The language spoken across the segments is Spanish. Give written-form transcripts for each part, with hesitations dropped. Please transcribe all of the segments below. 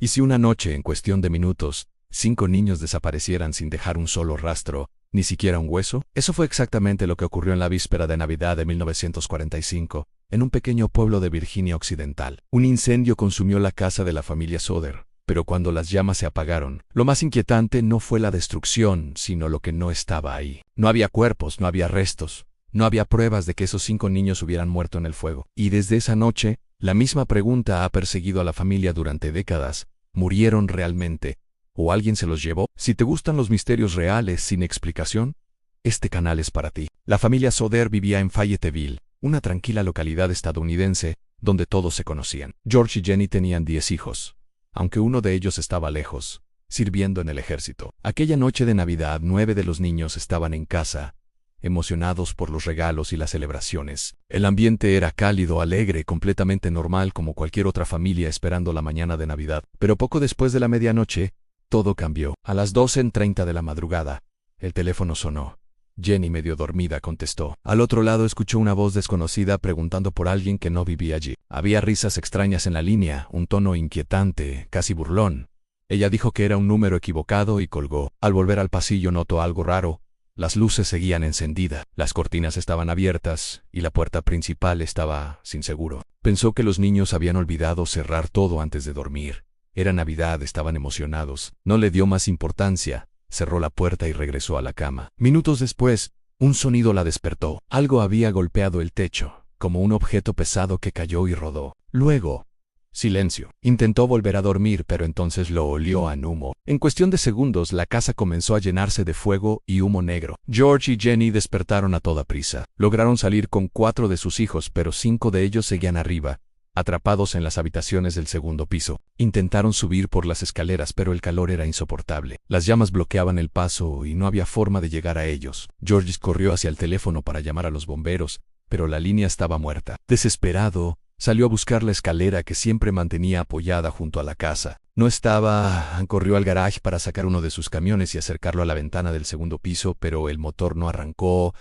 ¿Y si una noche, en cuestión de minutos, 5 niños desaparecieran sin dejar un solo rastro, ni siquiera un hueso? Eso fue exactamente lo que ocurrió en la víspera de Navidad de 1945, en un pequeño pueblo de Virginia Occidental. Un incendio consumió la casa de la familia Soder, pero cuando las llamas se apagaron, lo más inquietante no fue la destrucción, sino lo que no estaba ahí. No había cuerpos, no había restos, no había pruebas de que esos 5 niños hubieran muerto en el fuego. Y desde esa noche, la misma pregunta ha perseguido a la familia durante décadas. ¿Murieron realmente? ¿O alguien se los llevó? Si te gustan los misterios reales sin explicación, este canal es para ti. La familia Soder vivía en Fayetteville, una tranquila localidad estadounidense, donde todos se conocían. George y Jenny tenían 10 hijos, aunque uno de ellos estaba lejos, sirviendo en el ejército. Aquella noche de Navidad, 9 de los niños estaban en casa, emocionados por los regalos y las celebraciones. El ambiente era cálido, alegre, completamente normal como cualquier otra familia esperando la mañana de Navidad. Pero poco después de la medianoche, todo cambió. A las 12:30 de la madrugada, el teléfono sonó. Jenny, medio dormida, contestó. Al otro lado escuchó una voz desconocida preguntando por alguien que no vivía allí. Había risas extrañas en la línea, un tono inquietante, casi burlón. Ella dijo que era un número equivocado y colgó. Al volver al pasillo notó algo raro. Las luces seguían encendidas, las cortinas estaban abiertas y la puerta principal estaba sin seguro. Pensó que los niños habían olvidado cerrar todo antes de dormir. Era Navidad, estaban emocionados. No le dio más importancia, cerró la puerta y regresó a la cama. Minutos después, un sonido la despertó. Algo había golpeado el techo, como un objeto pesado que cayó y rodó. Luego, silencio. Intentó volver a dormir, pero entonces lo olió a humo. En cuestión de segundos, la casa comenzó a llenarse de fuego y humo negro. George y Jenny despertaron a toda prisa. Lograron salir con 4 de sus hijos, pero 5 de ellos seguían arriba, atrapados en las habitaciones del segundo piso. Intentaron subir por las escaleras, pero el calor era insoportable. Las llamas bloqueaban el paso y no había forma de llegar a ellos. George corrió hacia el teléfono para llamar a los bomberos, pero la línea estaba muerta. Desesperado, salió a buscar la escalera que siempre mantenía apoyada junto a la casa. No estaba. Corrió al garage para sacar uno de sus camiones y acercarlo a la ventana del segundo piso, pero el motor no arrancó.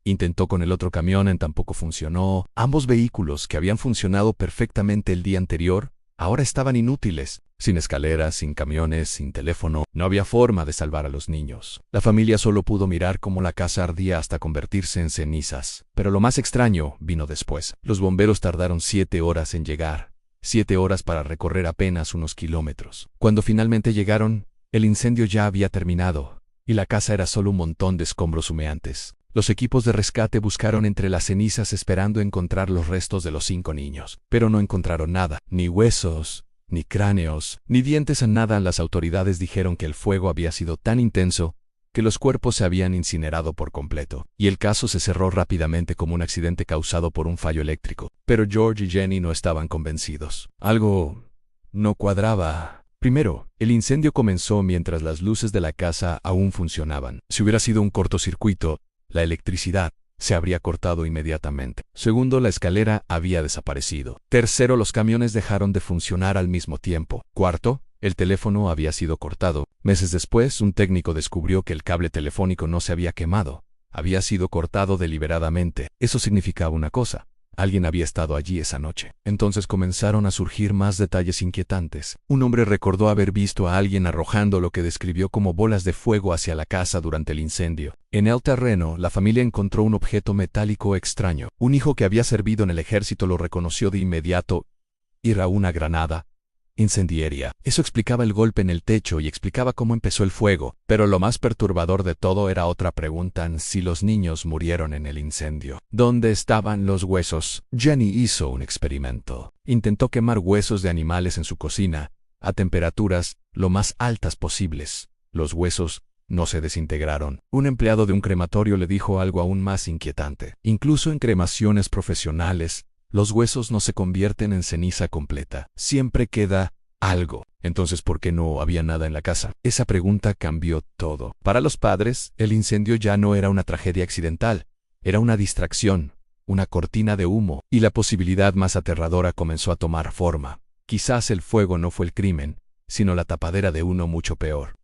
Intentó con el otro camión, tampoco funcionó. Ambos vehículos, que habían funcionado perfectamente el día anterior, ahora estaban inútiles. Sin escaleras, sin camiones, sin teléfono, no había forma de salvar a los niños. La familia solo pudo mirar cómo la casa ardía hasta convertirse en cenizas. Pero lo más extraño vino después. Los bomberos tardaron 7 horas en llegar. 7 horas para recorrer apenas unos kilómetros. Cuando finalmente llegaron, el incendio ya había terminado, y la casa era solo un montón de escombros humeantes. Los equipos de rescate buscaron entre las cenizas esperando encontrar los restos de los 5 niños, pero no encontraron nada, ni huesos, ni cráneos, ni dientes, nada. Las autoridades dijeron que el fuego había sido tan intenso que los cuerpos se habían incinerado por completo, y el caso se cerró rápidamente como un accidente causado por un fallo eléctrico. Pero George y Jenny no estaban convencidos. Algo no cuadraba. Primero, el incendio comenzó mientras las luces de la casa aún funcionaban. Si hubiera sido un cortocircuito, la electricidad se habría cortado inmediatamente. Segundo, la escalera había desaparecido. Tercero, los camiones dejaron de funcionar al mismo tiempo. Cuarto, el teléfono había sido cortado. Meses después, un técnico descubrió que el cable telefónico no se había quemado. Había sido cortado deliberadamente. Eso significaba una cosa: alguien había estado allí esa noche. Entonces comenzaron a surgir más detalles inquietantes. Un hombre recordó haber visto a alguien arrojando lo que describió como bolas de fuego hacia la casa durante el incendio. En el terreno, la familia encontró un objeto metálico extraño. Un hijo que había servido en el ejército lo reconoció de inmediato. Era una granada incendiaria. Eso explicaba el golpe en el techo y explicaba cómo empezó el fuego. Pero lo más perturbador de todo era otra pregunta: si los niños murieron en el incendio, ¿dónde estaban los huesos? Jenny hizo un experimento. Intentó quemar huesos de animales en su cocina, a temperaturas lo más altas posibles. Los huesos no se desintegraron. Un empleado de un crematorio le dijo algo aún más inquietante. Incluso en cremaciones profesionales, los huesos no se convierten en ceniza completa. Siempre queda algo. Entonces, ¿por qué no había nada en la casa? Esa pregunta cambió todo. Para los padres, el incendio ya no era una tragedia accidental. Era una distracción, una cortina de humo. Y la posibilidad más aterradora comenzó a tomar forma. Quizás el fuego no fue el crimen, sino la tapadera de uno mucho peor.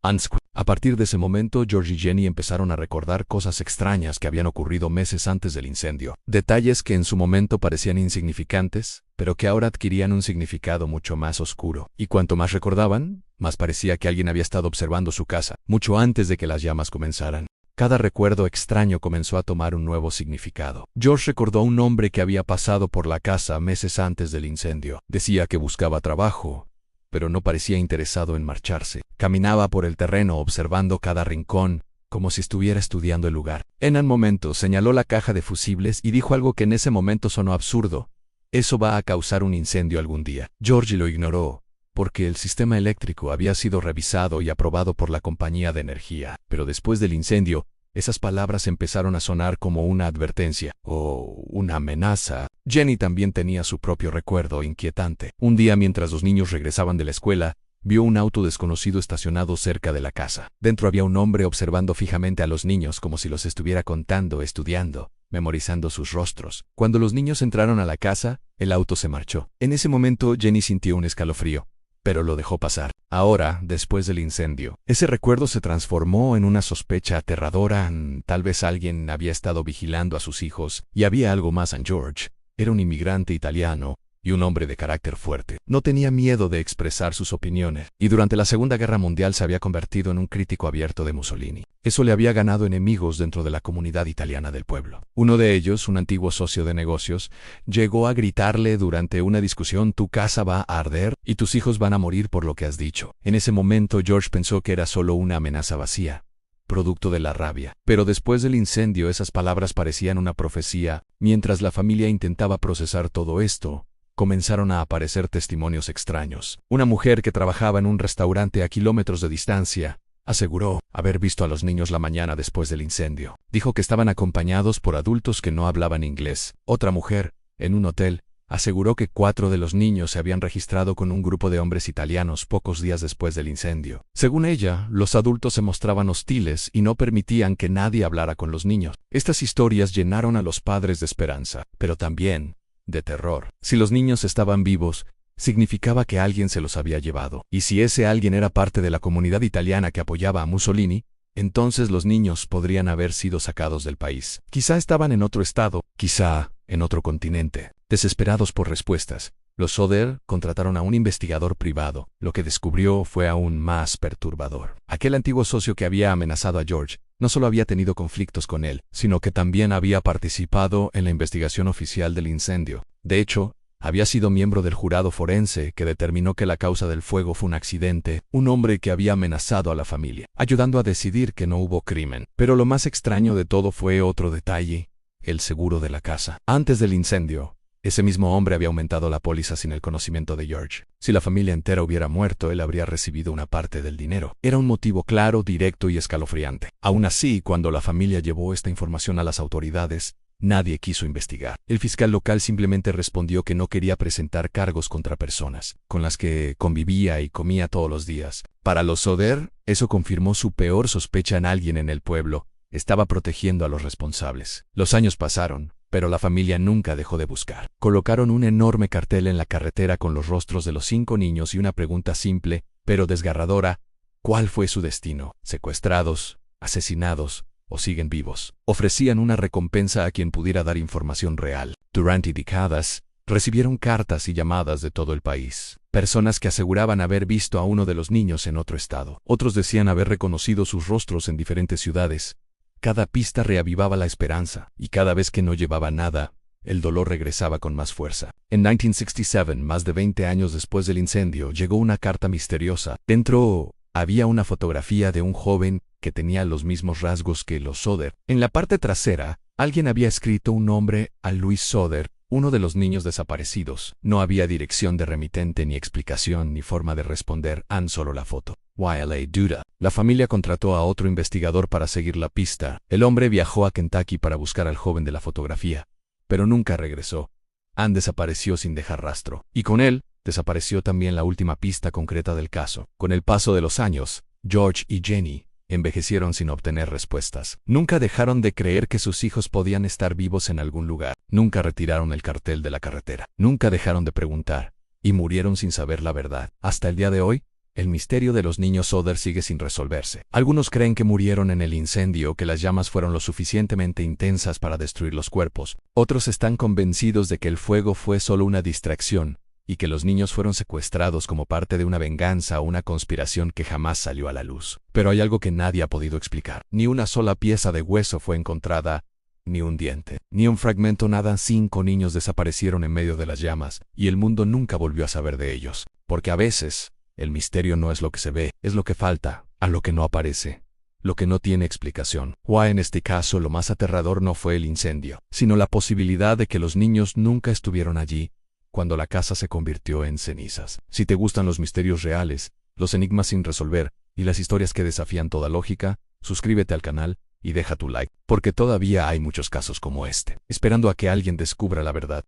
A partir de ese momento, George y Jenny empezaron a recordar cosas extrañas que habían ocurrido meses antes del incendio. Detalles que en su momento parecían insignificantes, pero que ahora adquirían un significado mucho más oscuro. Y cuanto más recordaban, más parecía que alguien había estado observando su casa, mucho antes de que las llamas comenzaran. Cada recuerdo extraño comenzó a tomar un nuevo significado. George recordó a un hombre que había pasado por la casa meses antes del incendio. Decía que buscaba trabajo, pero no parecía interesado en marcharse. Caminaba por el terreno observando cada rincón, como si estuviera estudiando el lugar. En un momento señaló la caja de fusibles y dijo algo que en ese momento sonó absurdo. Eso va a causar un incendio algún día. George lo ignoró, porque el sistema eléctrico había sido revisado y aprobado por la compañía de energía. Pero después del incendio, esas palabras empezaron a sonar como una advertencia o una amenaza. Jenny también tenía su propio recuerdo inquietante. Un día, mientras los niños regresaban de la escuela, vio un auto desconocido estacionado cerca de la casa. Dentro había un hombre observando fijamente a los niños como si los estuviera contando, estudiando, memorizando sus rostros. Cuando los niños entraron a la casa, el auto se marchó. En ese momento Jenny sintió un escalofrío, pero lo dejó pasar. Ahora, después del incendio, ese recuerdo se transformó en una sospecha aterradora. Tal vez alguien había estado vigilando a sus hijos, y había algo más en George. Era un inmigrante italiano y un hombre de carácter fuerte. No tenía miedo de expresar sus opiniones, y durante la Segunda Guerra Mundial se había convertido en un crítico abierto de Mussolini. Eso le había ganado enemigos dentro de la comunidad italiana del pueblo. Uno de ellos, un antiguo socio de negocios, llegó a gritarle durante una discusión: «Tu casa va a arder y tus hijos van a morir por lo que has dicho». En ese momento George pensó que era solo una amenaza vacía, producto de la rabia. Pero después del incendio esas palabras parecían una profecía. Mientras la familia intentaba procesar todo esto, comenzaron a aparecer testimonios extraños. Una mujer que trabajaba en un restaurante a kilómetros de distancia aseguró haber visto a los niños la mañana después del incendio. Dijo que estaban acompañados por adultos que no hablaban inglés. Otra mujer, en un hotel, aseguró que 4 de los niños se habían registrado con un grupo de hombres italianos pocos días después del incendio. Según ella, los adultos se mostraban hostiles y no permitían que nadie hablara con los niños. Estas historias llenaron a los padres de esperanza, pero también de terror. Si los niños estaban vivos, significaba que alguien se los había llevado. Y si ese alguien era parte de la comunidad italiana que apoyaba a Mussolini, entonces los niños podrían haber sido sacados del país. Quizá estaban en otro estado, quizá en otro continente. Desesperados por respuestas, los Soder contrataron a un investigador privado. Lo que descubrió fue aún más perturbador. Aquel antiguo socio que había amenazado a George no solo había tenido conflictos con él, sino que también había participado en la investigación oficial del incendio. De hecho, había sido miembro del jurado forense que determinó que la causa del fuego fue un accidente, un hombre que había amenazado a la familia, ayudando a decidir que no hubo crimen. Pero lo más extraño de todo fue otro detalle: el seguro de la casa. Antes del incendio, ese mismo hombre había aumentado la póliza sin el conocimiento de George. Si la familia entera hubiera muerto, él habría recibido una parte del dinero. Era un motivo claro, directo y escalofriante. Aún así, cuando la familia llevó esta información a las autoridades, nadie quiso investigar. El fiscal local simplemente respondió que no quería presentar cargos contra personas con las que convivía y comía todos los días. Para los Soder, eso confirmó su peor sospecha en alguien en el pueblo. Estaba protegiendo a los responsables. Los años pasaron, pero la familia nunca dejó de buscar. Colocaron un enorme cartel en la carretera con los rostros de los 5 niños y una pregunta simple, pero desgarradora: ¿cuál fue su destino? ¿Secuestrados? ¿Asesinados? ¿O siguen vivos? Ofrecían una recompensa a quien pudiera dar información real. Durante décadas, recibieron cartas y llamadas de todo el país. Personas que aseguraban haber visto a uno de los niños en otro estado. Otros decían haber reconocido sus rostros en diferentes ciudades. Cada pista reavivaba la esperanza, y cada vez que no llevaba nada, el dolor regresaba con más fuerza. En 1967, más de 20 años después del incendio, llegó una carta misteriosa. Dentro había una fotografía de un joven que tenía los mismos rasgos que los Soder. En la parte trasera, alguien había escrito un nombre: a Louis Soder, uno de los niños desaparecidos. No había dirección de remitente, ni explicación, ni forma de responder, solo la foto. While a duda, la familia contrató a otro investigador para seguir la pista. El hombre viajó a Kentucky para buscar al joven de la fotografía, pero nunca regresó. Desapareció sin dejar rastro, y con él desapareció también la última pista concreta del caso. Con el paso de los años, George y Jenny envejecieron sin obtener respuestas. Nunca dejaron de creer que sus hijos podían estar vivos en algún lugar. Nunca retiraron el cartel de la carretera. Nunca dejaron de preguntar, y murieron sin saber la verdad. Hasta el día de hoy, El misterio de los niños Soder sigue sin resolverse. Algunos creen que murieron en el incendio o que las llamas fueron lo suficientemente intensas para destruir los cuerpos. Otros están convencidos de que el fuego fue solo una distracción y que los niños fueron secuestrados como parte de una venganza o una conspiración que jamás salió a la luz. Pero hay algo que nadie ha podido explicar. Ni una sola pieza de hueso fue encontrada, ni un diente, ni un fragmento, nada. 5 niños desaparecieron en medio de las llamas, y el mundo nunca volvió a saber de ellos. Porque a veces, el misterio no es lo que se ve, es lo que falta, a lo que no aparece, lo que no tiene explicación. O en este caso, lo más aterrador no fue el incendio, sino la posibilidad de que los niños nunca estuvieron allí cuando la casa se convirtió en cenizas. Si te gustan los misterios reales, los enigmas sin resolver y las historias que desafían toda lógica, suscríbete al canal y deja tu like, porque todavía hay muchos casos como este, esperando a que alguien descubra la verdad.